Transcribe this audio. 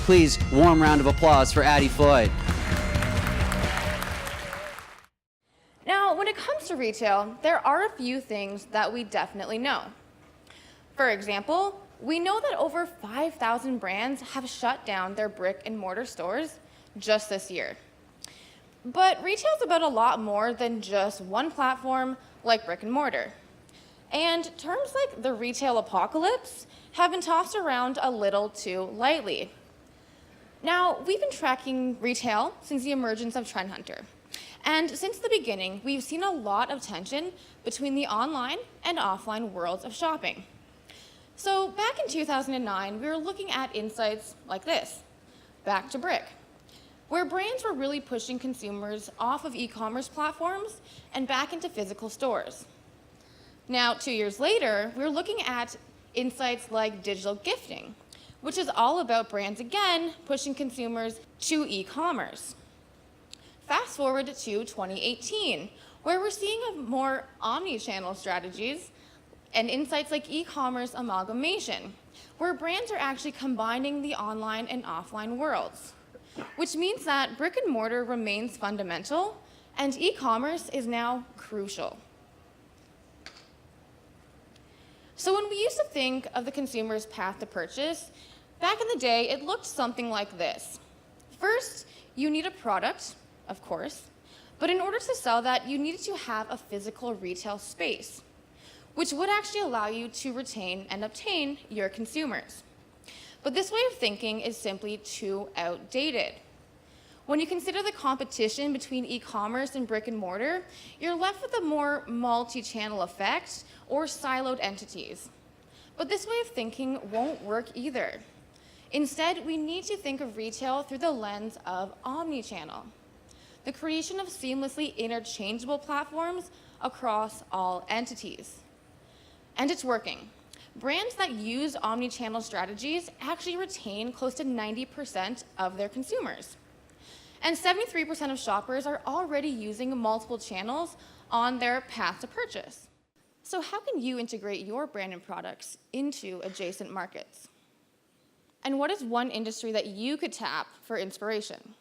Please, warm round of applause for Ady Floyd. Now, when it comes to retail, there are a few things that we definitely know. For example, we know that over 5,000 brands have shut down their brick and mortar stores just this year. But retail is about a lot more than just one platform like brick and mortar. And terms like the retail apocalypse have been tossed around a little too lightly. Now, we've been tracking retail since the emergence of Trend Hunter. And since the beginning, we've seen a lot of tension between the online and offline worlds of shopping. So back in 2009, we were looking at insights like this, back to brick, where brands were really pushing consumers off of e-commerce platforms and back into physical stores. Now, 2 years later, we're looking at insights like digital gifting, which is all about brands again pushing consumers to e-commerce. Fast forward to 2018, where we're seeing more omni-channel strategies and insights like e-commerce amalgamation, where brands are actually combining the online and offline worlds, which means that brick and mortar remains fundamental and e-commerce is now crucial. So when we used to think of the consumer's path to purchase, back in the day, it looked something like this. First, you need a product, of course, but in order to sell that, you needed to have a physical retail space, which would actually allow you to retain and obtain your consumers. But this way of thinking is simply too outdated. When you consider the competition between e-commerce and brick and mortar, you're left with a more multi-channel effect or siloed entities. But this way of thinking won't work either. Instead, we need to think of retail through the lens of omnichannel, the creation of seamlessly interchangeable platforms across all entities. And it's working. Brands that use omnichannel strategies actually retain close to 90% of their consumers. And 73% of shoppers are already using multiple channels on their path to purchase. So how can you integrate your brand and products into adjacent markets? And what is one industry that you could tap for inspiration?